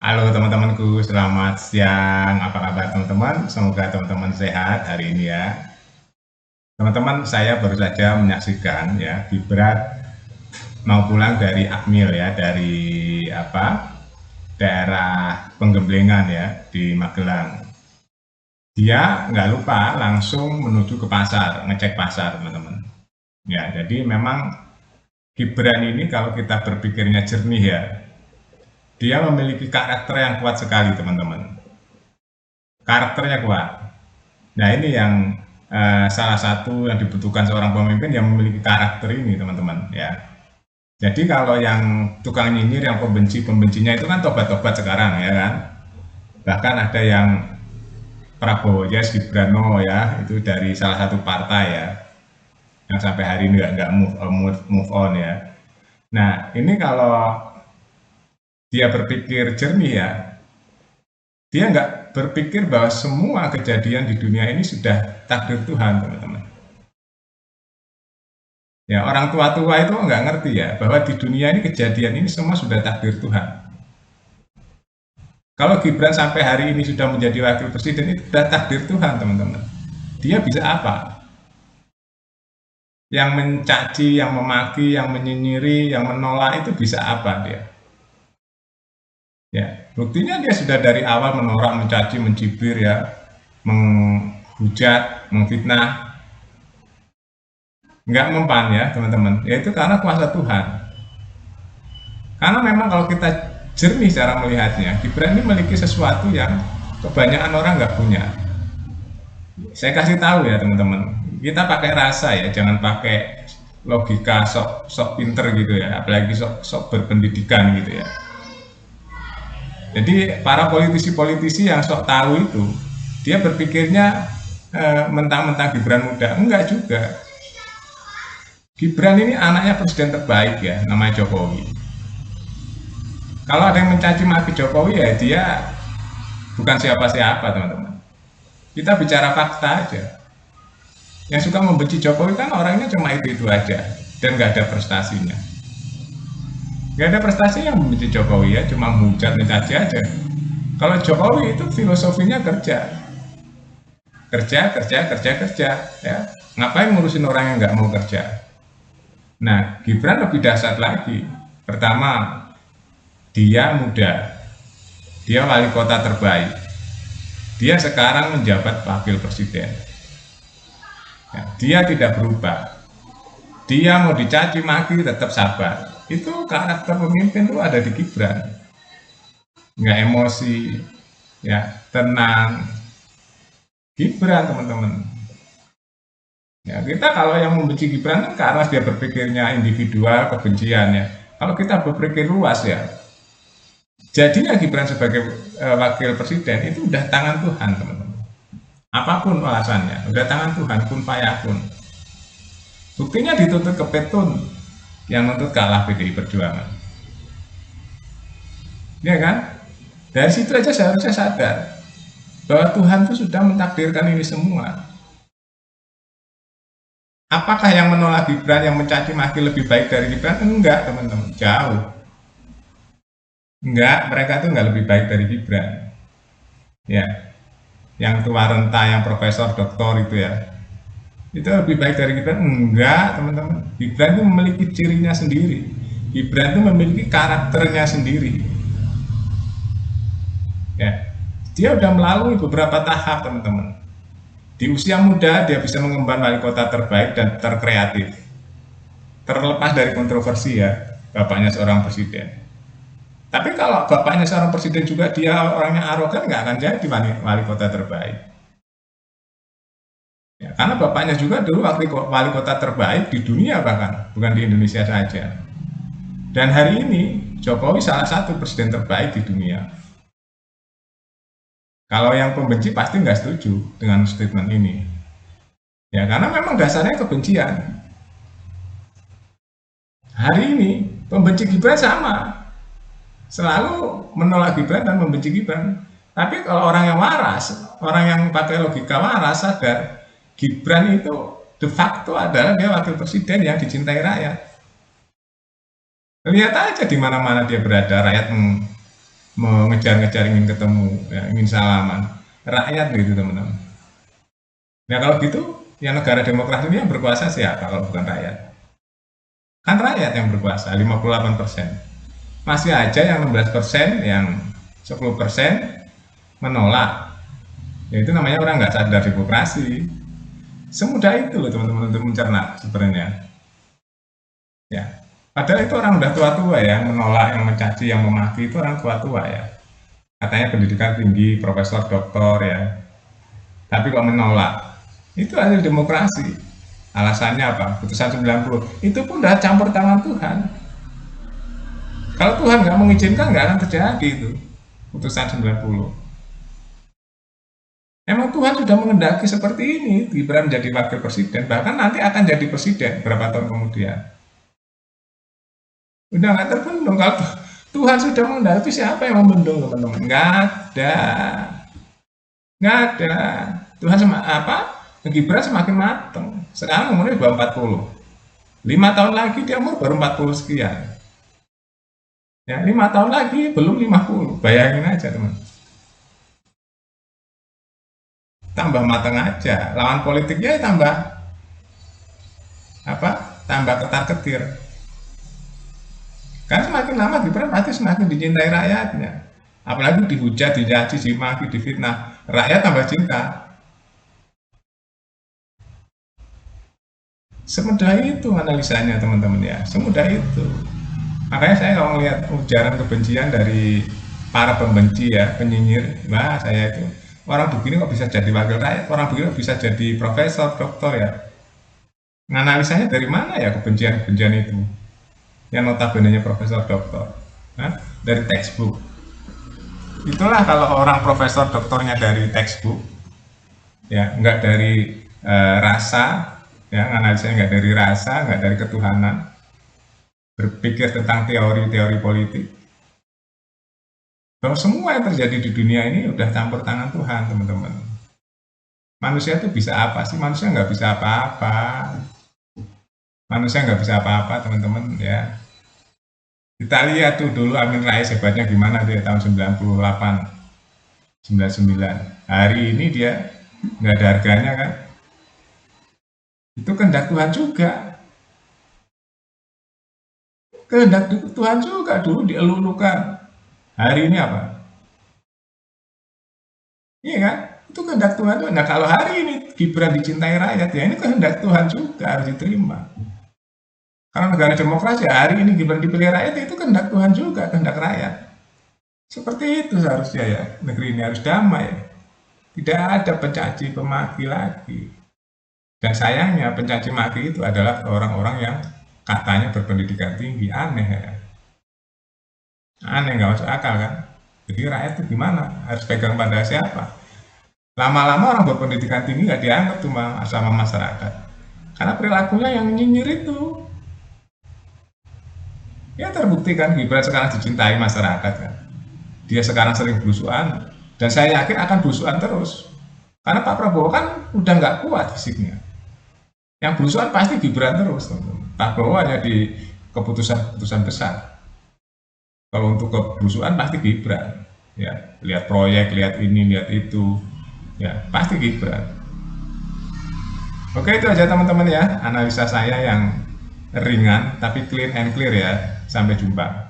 Halo teman-temanku, selamat siang. Apa kabar teman-teman? Semoga teman-teman sehat hari ini ya. Teman-teman, saya baru saja menyaksikan ya Gibran mau pulang dari Akmil ya, dari daerah Penggemblengan ya di Magelang. Dia nggak lupa langsung menuju ke pasar, ngecek pasar teman-teman. Ya, jadi memang Gibran ini kalau kita berpikirnya jernih ya, dia memiliki karakter yang kuat sekali teman-teman. Karakternya kuat. Nah, ini yang salah satu yang dibutuhkan seorang pemimpin yang memiliki karakter ini, teman-teman, ya. Jadi kalau yang tukang nyinyir, yang pembencinya itu kan tobat-tobat sekarang, ya kan. Bahkan ada yang Prabowo Yes Gibrano ya, itu dari salah satu partai ya, yang sampai hari ini nggak move on ya. Nah, ini kalau dia berpikir jernih ya, dia nggak berpikir bahwa semua kejadian di dunia ini sudah takdir Tuhan, teman-teman. Ya, orang tua-tua itu nggak ngerti ya, bahwa di dunia ini kejadian ini semua sudah takdir Tuhan. Kalau Gibran sampai hari ini sudah menjadi wakil presiden, itu sudah takdir Tuhan, teman-teman. Dia bisa apa? Yang mencaci, yang memaki, yang menyinyiri, yang menolak itu bisa apa dia? Ya, buktinya dia sudah dari awal menolak, mencaci, mencibir ya, menghujat, memfitnah, nggak mempan ya teman-teman. Ya itu karena kuasa Tuhan. Karena memang kalau kita jernih cara melihatnya, Gibran ini memiliki sesuatu yang kebanyakan orang nggak punya. Saya kasih tahu ya teman-teman, kita pakai rasa ya, jangan pakai logika sok sok pinter gitu ya, apalagi sok sok berpendidikan gitu ya. Jadi para politisi-politisi yang sok tahu itu, dia berpikirnya mentang-mentang Gibran muda, enggak juga. Gibran ini anaknya presiden terbaik ya, namanya Jokowi. Kalau ada yang mencaci maki Jokowi ya dia bukan siapa-siapa teman-teman. Kita bicara fakta aja. Yang suka membenci Jokowi kan orangnya cuma itu aja dan nggak ada prestasinya. Nggak ada prestasi yang membenci Jokowi ya, cuma menghujat mencaci aja. Kalau Jokowi itu filosofinya kerja, kerja, kerja, kerja, kerja, ya. Ngapain ngurusin orang yang nggak mau kerja? Nah, Gibran lebih dahsyat lagi. Pertama, dia muda, dia wali kota terbaik. Dia sekarang menjabat wakil presiden. Ya, dia tidak berubah. Dia mau dicaci maki tetap sabar. Itu karakter pemimpin itu ada di Gibran. Nggak emosi, ya tenang. Gibran teman-teman. Ya, kita kalau yang membenci Gibran kan karena dia berpikirnya individual, kebencian ya. Kalau kita berpikir luas ya, jadinya Gibran sebagai wakil presiden itu udah tangan Tuhan teman-teman. Apapun alasannya, udah tangan Tuhan pun payahpun. Buktinya dituntut ke Petun yang nuntut kalah PDI Perjuangan. Ya kan? Dari situ aja seharusnya sadar bahwa Tuhan itu sudah mentakdirkan ini semua. Apakah yang menolak Gibran, yang mencaci maki lebih baik dari Gibran? Enggak, teman-teman. Jauh. Enggak, mereka itu enggak lebih baik dari Gibran. Ya, yang tua renta, yang profesor, doktor itu ya. Itu lebih baik dari Gibran? Enggak, teman-teman. Gibran itu memiliki cirinya sendiri. Gibran itu memiliki karakternya sendiri. Ya, dia udah melalui beberapa tahap, teman-teman. Di usia muda dia bisa mengemban wali kota terbaik dan terkreatif. Terlepas dari kontroversi ya, bapaknya seorang presiden. Tapi kalau bapaknya seorang presiden juga dia orangnya arogan, nggak akan jadi wali kota terbaik. Ya, karena bapaknya juga dulu wali kota terbaik di dunia bahkan, bukan di Indonesia saja. Dan hari ini Jokowi salah satu presiden terbaik di dunia. Kalau yang pembenci pasti nggak setuju dengan statement ini. Ya karena memang dasarnya kebencian. Hari ini pembenci Gibran sama, selalu menolak Gibran dan membenci Gibran. Tapi kalau orang yang waras, orang yang pakai logika waras sadar Gibran itu de facto adalah dia wakil presiden yang dicintai rakyat. Lihat aja di mana-mana dia berada, rakyat mengejar-ngejar ingin ketemu, ya, ingin salaman. Rakyat gitu teman-teman. Nah kalau gitu, yang negara demokrasi ini yang berkuasa siapa kalau bukan rakyat? Kan rakyat yang berkuasa, 58%. Masih aja yang 16%, yang 10% menolak. Ya itu namanya orang nggak sadar demokrasi. Semudah itu loh teman-teman untuk mencerna sebenarnya. Ya, padahal itu orang udah tua-tua ya, yang menolak, yang mencaci, yang memaki itu orang tua-tua ya. Katanya pendidikan tinggi, profesor, doktor ya. Tapi kok menolak? Itu hasil demokrasi. Alasannya apa? Putusan 90. Itu pun udah campur tangan Tuhan. Kalau Tuhan nggak mengizinkan nggak akan terjadi itu. Putusan 90. Emang Tuhan sudah mengendaki seperti ini, Gibran menjadi wakil presiden, bahkan nanti akan jadi presiden berapa tahun kemudian. Udah nggak terbendung. Kalau Tuhan sudah mengendaki, siapa yang membendung teman-teman? Nggak ada. Nggak ada. Tuhan apa? Gibran semakin mateng. Sekarang umurnya baru 40. 5 tahun lagi dia umur baru 40 sekian. Ya, 5 tahun lagi belum 50. Bayangin aja teman. Tambah mateng aja. Lawan politiknya tambah apa? Tambah ketar-ketir. Karena semakin lama Gibran pasti semakin dicintai rakyatnya. Apalagi dihujat, dicaci, dimaki, difitnah. Rakyat tambah cinta. Semudah itu analisanya teman-teman ya, semudah itu. Makanya saya kalau melihat ujaran kebencian dari para pembenci ya, penyinyir, wah saya itu orang begini kok bisa jadi wakil rakyat, orang begini kok bisa jadi profesor, doktor ya. Nganalisanya dari mana ya kebencian-kebencian itu? Yang notabene profesor, doktor. Nah, dari textbook. Itulah kalau orang profesor doktornya dari textbook, ya nggak dari rasa, ya analisanya nggak dari rasa, nggak dari ketuhanan, berpikir tentang teori-teori politik. Bahwa semua yang terjadi di dunia ini udah campur tangan Tuhan, teman-teman. Manusia itu bisa apa sih? Manusia nggak bisa apa-apa. Manusia nggak bisa apa-apa, teman-teman ya. Kita lihat tuh dulu Amin Rais hebatnya gimana dia tahun 98, 99. Hari ini dia nggak ada harganya kan. Itu kehendak Tuhan juga. Kehendak Tuhan juga dulu dielulukan. Hari ini apa? Iya kan? Itu kehendak Tuhan juga. Nah kalau hari ini Gibran dicintai rakyat, ya ini kehendak Tuhan juga harus diterima. Karena negara demokrasi, hari ini Gibran dipilih rakyat, itu kehendak Tuhan juga, kehendak rakyat. Seperti itu seharusnya ya, negeri ini harus damai. Tidak ada pencaci pemaki lagi. Dan sayangnya pencaci maki itu adalah orang-orang yang katanya berpendidikan tinggi. Aneh ya. Aneh, nggak masuk akal kan. Jadi rakyat itu gimana? Harus pegang pada siapa? Lama-lama orang berpendidikan tinggi nggak dianggap cuma sama masyarakat. Karena perilakunya yang nyinyir itu. Ya terbukti kan Gibran sekarang dicintai masyarakat kan. Dia sekarang sering belusuan. Dan saya yakin akan belusuan terus. Karena Pak Prabowo kan udah nggak kuat fisiknya. Yang belusuan pasti Gibran terus. Pak Prabowo hanya di keputusan-keputusan besar. Kalau untuk kebelusuan pasti Gibran. Ya, lihat proyek, lihat ini, lihat itu. Ya, pasti Gibran. Oke, itu aja teman-teman ya, analisa saya yang ringan tapi clean and clear ya. Sampai jumpa.